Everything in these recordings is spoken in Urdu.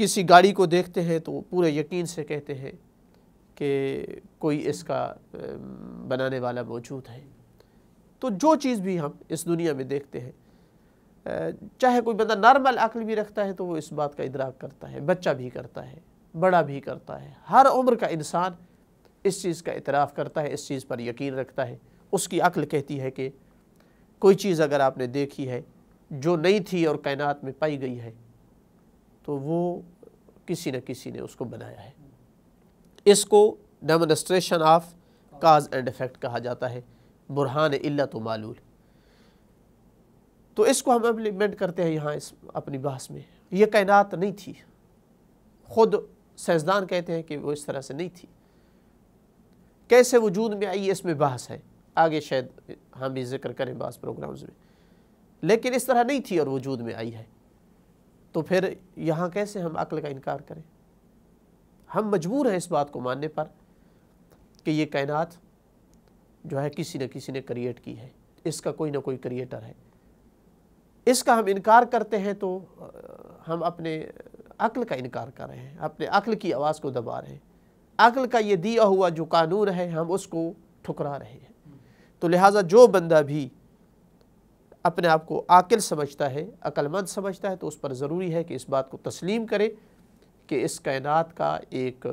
کسی گاڑی کو دیکھتے ہیں تو پورے یقین سے کہتے ہیں کہ کوئی اس کا بنانے والا موجود ہے۔ تو جو چیز بھی ہم اس دنیا میں دیکھتے ہیں، چاہے کوئی بندہ نارمل عقل بھی رکھتا ہے تو وہ اس بات کا ادراک کرتا ہے، بچہ بھی کرتا ہے، بڑا بھی کرتا ہے، ہر عمر کا انسان اس چیز کا اعتراف کرتا ہے، اس چیز پر یقین رکھتا ہے۔ اس کی عقل کہتی ہے کہ کوئی چیز اگر آپ نے دیکھی ہے جو نہیں تھی اور کائنات میں پائی گئی ہے تو وہ کسی نہ کسی نے اس کو بنایا ہے۔ اس کو demonstration of cause and effect کہا جاتا ہے، برہان علت و معلول۔ تو اس کو ہم امپلیمنٹ کرتے ہیں یہاں اس اپنی بحث میں۔ یہ کائنات نہیں تھی، خود سائنسدان کہتے ہیں کہ وہ اس طرح سے نہیں تھی۔ کیسے وجود میں آئی اس میں بحث ہے، آگے شاید ہم بھی ذکر کریں بعض پروگرامز میں، لیکن اس طرح نہیں تھی اور وجود میں آئی ہے۔ تو پھر یہاں کیسے ہم عقل کا انکار کریں؟ ہم مجبور ہیں اس بات کو ماننے پر کہ یہ کائنات جو ہے کسی نہ کسی نے کریٹ کی ہے، اس کا کوئی نہ کوئی کریٹر ہے۔ اس کا ہم انکار کرتے ہیں تو ہم اپنے عقل کا انکار کر رہے ہیں، اپنے عقل کی آواز کو دبا رہے ہیں۔ عقل کا یہ دیا ہوا جو قانون ہے ہم اس کو ٹھکرا رہے ہیں۔ تو لہٰذا جو بندہ بھی اپنے آپ کو عاقل سمجھتا ہے، عقل مند سمجھتا ہے، تو اس پر ضروری ہے کہ اس بات کو تسلیم کرے کہ اس کائنات کا ایک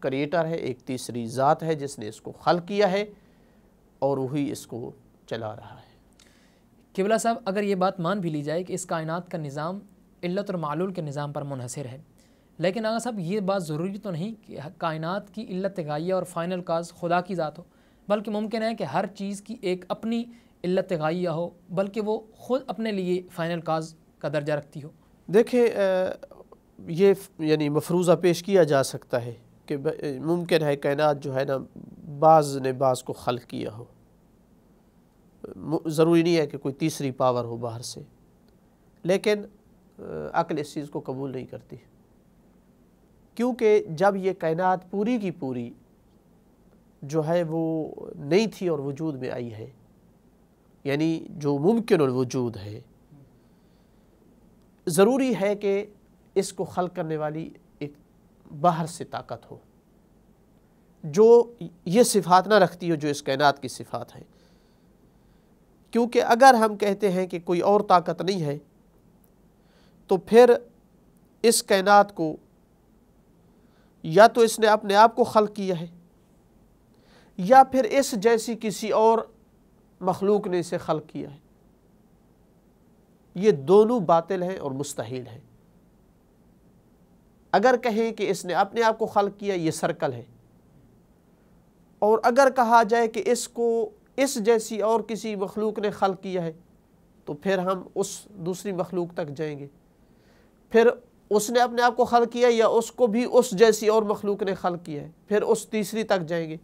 کریٹر ہے، ایک تیسری ذات ہے جس نے اس کو خلق کیا ہے اور وہی اس کو چلا رہا ہے۔ قبلہ صاحب، اگر یہ بات مان بھی لی جائے کہ اس کائنات کا نظام علت اور معلول کے نظام پر منحصر ہے، لیکن آغا صاحب یہ بات ضروری تو نہیں کہ کائنات کی علت غائیہ اور فائنل کاز خدا کی ذات ہو، بلکہ ممکن ہے کہ ہر چیز کی ایک اپنی علت غائیہ ہو، بلکہ وہ خود اپنے لیے فائنل کاز کا درجہ رکھتی ہو۔ دیکھیں یہ یعنی مفروضہ پیش کیا جا سکتا ہے کہ ممکن ہے کائنات جو ہے نا بعض نے بعض کو خلق کیا ہو، ضروری نہیں ہے کہ کوئی تیسری پاور ہو باہر سے، لیکن عقل اس چیز کو قبول نہیں کرتی، کیونکہ جب یہ کائنات پوری کی پوری جو ہے وہ نہیں تھی اور وجود میں آئی ہے، یعنی جو ممکن الوجود ہے، ضروری ہے کہ اس کو خلق کرنے والی ایک باہر سے طاقت ہو جو یہ صفات نہ رکھتی ہو جو اس کائنات کی صفات ہیں۔ کیونکہ اگر ہم کہتے ہیں کہ کوئی اور طاقت نہیں ہے تو پھر اس کائنات کو یا تو اس نے اپنے آپ کو خلق کیا ہے یا پھر اس جیسی کسی اور مخلوق نے اسے خلق کیا ہے۔ یہ دونوں باطل ہیں اور مستحیل ہیں۔ اگر کہیں کہ اس نے اپنے آپ کو خلق کیا، یہ سرکل ہے، اور اگر کہا جائے کہ اس کو اس جیسی اور کسی مخلوق نے خلق کیا ہے تو پھر ہم اس دوسری مخلوق تک جائیں گے، پھر اس نے اپنے آپ کو خلق کیا یا اس کو بھی اس جیسی اور مخلوق نے خلق کیا ہے، پھر اس تیسری تک جائیں گے،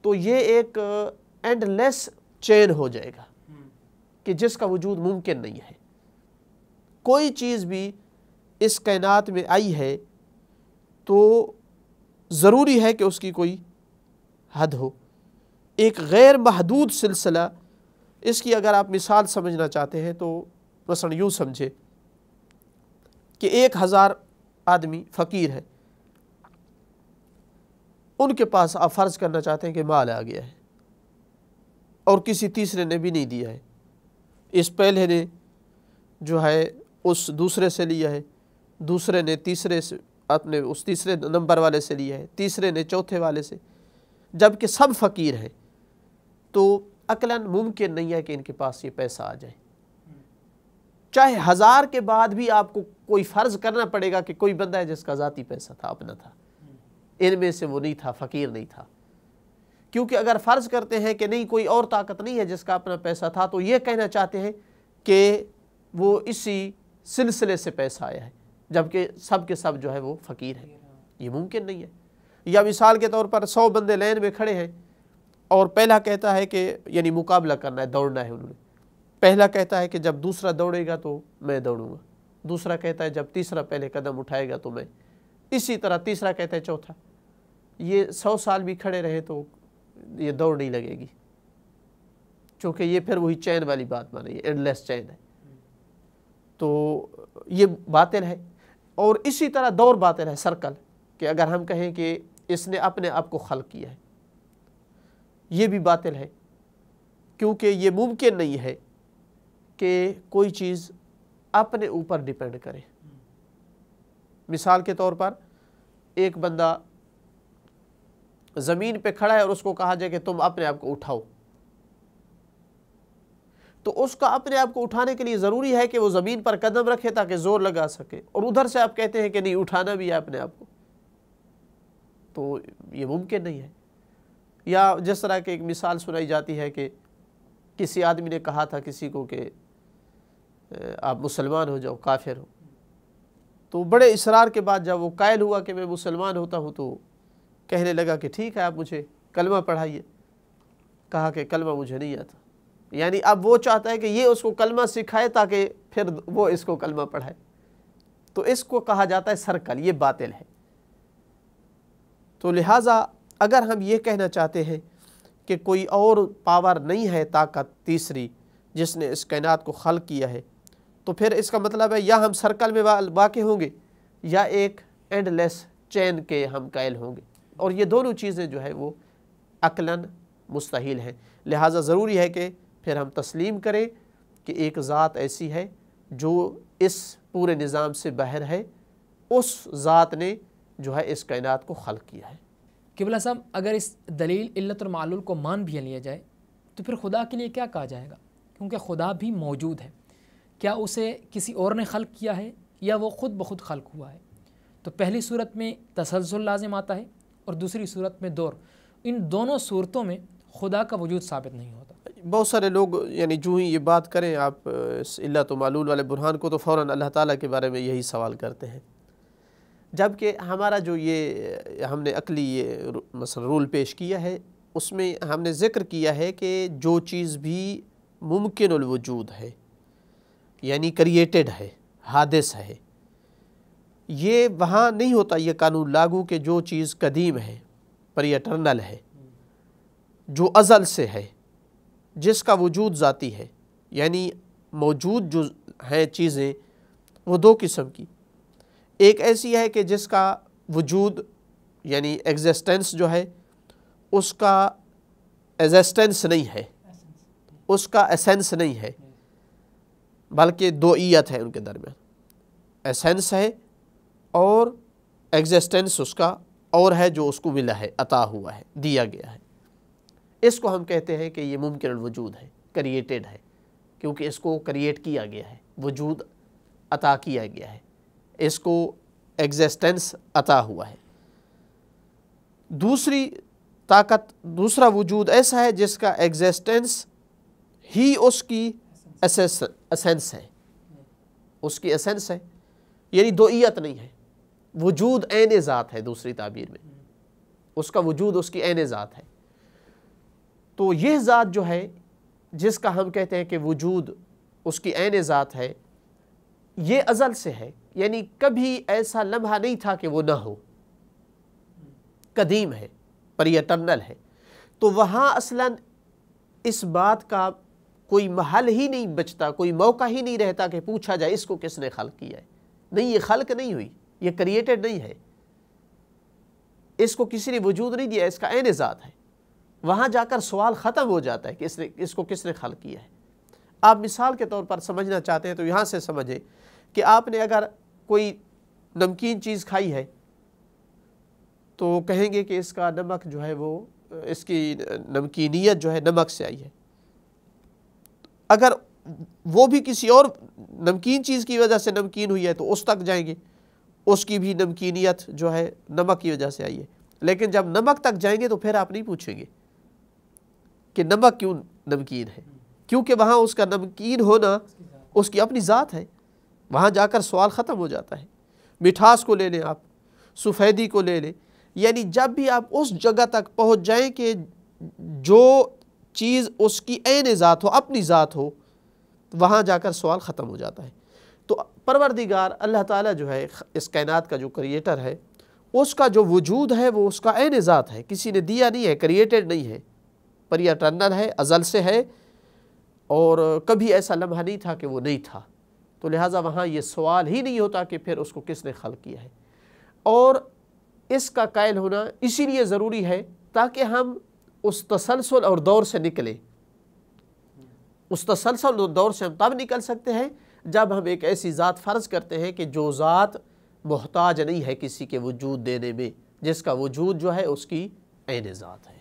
تو یہ ایک اینڈ لیس چین ہو جائے گا کہ جس کا وجود ممکن نہیں ہے۔ کوئی چیز بھی اس کائنات میں آئی ہے تو ضروری ہے کہ اس کی کوئی حد ہو، ایک غیر محدود سلسلہ۔ اس کی اگر آپ مثال سمجھنا چاہتے ہیں تو مثلا یوں سمجھے کہ 1000 آدمی فقیر ہے، ان کے پاس آپ فرض کرنا چاہتے ہیں کہ مال آ گیا ہے اور کسی تیسرے نے بھی نہیں دیا ہے، اس پہلے نے جو ہے اس دوسرے سے لیا ہے، دوسرے نے تیسرے سے اپنے اس تیسرے نمبر والے سے لیا ہے، تیسرے نے چوتھے والے سے، جبکہ سب فقیر ہیں، تو عقلاً ممکن نہیں ہے کہ ان کے پاس یہ پیسہ آ جائے۔ چاہے 1000 کے بعد بھی آپ کو کوئی فرض کرنا پڑے گا کہ کوئی بندہ ہے جس کا ذاتی پیسہ تھا، اپنا تھا، ان میں سے وہ نہیں تھا، فقیر نہیں تھا۔ کیونکہ اگر فرض کرتے ہیں کہ نہیں کوئی اور طاقت نہیں ہے جس کا اپنا پیسہ تھا، تو یہ کہنا چاہتے ہیں کہ وہ اسی سلسلے سے پیسہ آیا ہے، جبکہ سب کے سب جو ہے وہ فقیر ہیں۔ یہ ممکن نہیں ہے۔ یا مثال کے طور پر 100 بندے لائن میں کھڑے ہیں اور پہلا کہتا ہے کہ یعنی مقابلہ کرنا ہے، دوڑنا ہے انہوں نے، پہلا کہتا ہے کہ جب دوسرا دوڑے گا تو میں دوڑوں گا، دوسرا کہتا ہے جب تیسرا پہلے قدم اٹھائے گا تو میں، اسی طرح تیسرا کہتا ہے چوتھا۔ یہ 100 سال بھی کھڑے رہے تو یہ دوڑ نہیں لگے گی، چونکہ یہ پھر وہی چین والی بات مانے، یہ اینڈ لیس چین ہے۔ تو یہ باطل ہے۔ اور اسی طرح دور باطل ہے، سرکل، کہ اگر ہم کہیں کہ اس نے اپنے آپ کو خلق کیا ہے، یہ بھی باطل ہے، کیونکہ یہ ممکن نہیں ہے کہ کوئی چیز اپنے اوپر ڈیپینڈ کرے۔ مثال کے طور پر ایک بندہ زمین پہ کھڑا ہے اور اس کو کہا جائے کہ تم اپنے آپ کو اٹھاؤ، تو اس کا اپنے آپ کو اٹھانے کے لیے ضروری ہے کہ وہ زمین پر قدم رکھے تاکہ زور لگا سکے، اور ادھر سے آپ کہتے ہیں کہ نہیں اٹھانا بھی ہے اپنے آپ کو، تو یہ ممکن نہیں ہے۔ یا جس طرح کہ ایک مثال سنائی جاتی ہے کہ کسی آدمی نے کہا تھا کسی کو کہ آپ مسلمان ہو جاؤ، کافر ہو، تو بڑے اصرار کے بعد جب وہ قائل ہوا کہ میں مسلمان ہوتا ہوں تو کہنے لگا کہ ٹھیک ہے آپ مجھے کلمہ پڑھائیے۔ کہا کہ کلمہ مجھے نہیں آتا، یعنی اب وہ چاہتا ہے کہ یہ اس کو کلمہ سکھائے تاکہ پھر وہ اس کو کلمہ پڑھائے، تو اس کو کہا جاتا ہے سرکل، یہ باطل ہے۔ تو لہٰذا اگر ہم یہ کہنا چاہتے ہیں کہ کوئی اور پاور نہیں ہے، طاقت تیسری جس نے اس کائنات کو خلق کیا ہے، تو پھر اس کا مطلب ہے یا ہم سرکل میں واقع ہوں گے یا ایک اینڈ لیس چین کے ہم قائل ہوں گے، اور یہ دونوں چیزیں جو ہے وہ عقلاً مستحیل ہیں۔ لہٰذا ضروری ہے کہ پھر ہم تسلیم کریں کہ ایک ذات ایسی ہے جو اس پورے نظام سے باہر ہے، اس ذات نے جو ہے اس کائنات کو خلق کیا ہے۔ قبلہ صاحب، اگر اس دلیل علت اور معلول کو مان بھی لیا جائے تو پھر خدا کے لیے کیا کہا جائے گا؟ کیونکہ خدا بھی موجود ہے، کیا اسے کسی اور نے خلق کیا ہے یا وہ خود بخود خلق ہوا ہے؟ تو پہلی صورت میں تسلسل لازم آتا ہے اور دوسری صورت میں دور، ان دونوں صورتوں میں خدا کا وجود ثابت نہیں ہوتا۔ بہت سارے لوگ یعنی جو ہی یہ بات کریں آپ اس علت و معلول والے برہان کو، تو فوراً اللہ تعالیٰ کے بارے میں یہی سوال کرتے ہیں، جبکہ ہمارا جو یہ ہم نے عقلی یہ مثلا رول پیش کیا ہے، اس میں ہم نے ذکر کیا ہے کہ جو چیز بھی ممکن الوجود ہے، یعنی کریٹڈ ہے، حادث ہے، یہ وہاں نہیں ہوتا یہ قانون لاگو کہ جو چیز قدیم ہے، پری ایٹرنل ہے، جو ازل سے ہے، جس کا وجود ذاتی ہے، یعنی موجود جو ہیں چیزیں وہ دو قسم کی، ایک ایسی ہے کہ جس کا وجود یعنی ایگزسٹنس جو ہے اس کا ایگزسٹنس نہیں ہے، اس کا ایسنس نہیں ہے، بلکہ دوئیت ہے ان کے درمیان، ایسنس ہے اور ایگزسٹنس اس کا اور ہے جو اس کو ملا ہے، عطا ہوا ہے، دیا گیا ہے۔ اس کو ہم کہتے ہیں کہ یہ ممکن الوجود ہے، کریٹڈ ہے، کیونکہ اس کو کریٹ کیا گیا ہے، وجود عطا کیا گیا ہے، اس کو ایگزسٹنس عطا ہوا ہے۔ دوسری طاقت، دوسرا وجود ایسا ہے جس کا ایگزسٹنس ہی اس کی اسینس ہے، اس کی اسینس ہے، یعنی دوئیت نہیں ہے، وجود عین ذات ہے، دوسری تعبیر میں اس کا وجود اس کی عین ذات ہے۔ تو یہ ذات جو ہے جس کا ہم کہتے ہیں کہ وجود اس کی عین ذات ہے، یہ ازل سے ہے، یعنی کبھی ایسا لمحہ نہیں تھا کہ وہ نہ ہو، قدیم ہے، پری ایٹرنل ہے۔ تو وہاں اصلاً اس بات کا کوئی محل ہی نہیں بچتا، کوئی موقع ہی نہیں رہتا کہ پوچھا جائے اس کو کس نے خلق کیا ہے۔ نہیں، یہ خلق نہیں ہوئی، یہ کریٹڈ نہیں ہے، اس کو کسی نے وجود نہیں دیا، اس کا عین ذات ہے۔ وہاں جا کر سوال ختم ہو جاتا ہے کہ اس کو کس نے خلق کیا ہے۔ آپ مثال کے طور پر سمجھنا چاہتے ہیں تو یہاں سے سمجھیں کہ آپ نے اگر کوئی نمکین چیز کھائی ہے تو کہیں گے کہ اس کا نمک جو ہے وہ، اس کی نمکینیت جو ہے نمک سے آئی ہے۔ اگر وہ بھی کسی اور نمکین چیز کی وجہ سے نمکین ہوئی ہے تو اس تک جائیں گے، اس کی بھی نمکینیت جو ہے نمک کی وجہ سے آئی ہے۔ لیکن جب نمک تک جائیں گے تو پھر آپ نہیں پوچھیں گے کہ نمک کیوں نمکین ہے، کیونکہ وہاں اس کا نمکین ہونا اس کی اپنی ذات ہے۔ وہاں جا کر سوال ختم ہو جاتا ہے۔ مٹھاس کو لے لیں، آپ سفیدی کو لے لیں، یعنی جب بھی آپ اس جگہ تک پہنچ جائیں کہ جو چیز اس کی عین ذات ہو، اپنی ذات ہو، وہاں جا کر سوال ختم ہو جاتا ہے۔ تو پروردگار اللہ تعالیٰ جو ہے اس کائنات کا جو کریٹر ہے، اس کا جو وجود ہے وہ اس کا عین ذات ہے، کسی نے دیا نہیں ہے، کریٹڈ نہیں ہے، پری ایٹرنل ہے، ازل سے ہے، اور کبھی ایسا لمحہ نہیں تھا کہ وہ نہیں تھا۔ تو لہٰذا وہاں یہ سوال ہی نہیں ہوتا کہ پھر اس کو کس نے خلق کیا ہے. اور اس کا قائل ہونا اسی لیے ضروری ہے تاکہ ہم اس تسلسل اور دور سے نکلیں. اس تسلسل اور دور سے ہم تب نکل سکتے ہیں جب ہم ایک ایسی ذات فرض کرتے ہیں کہ جو ذات محتاج نہیں ہے کسی کے وجود دینے میں، جس کا وجود جو ہے اس کی عین ذات ہے.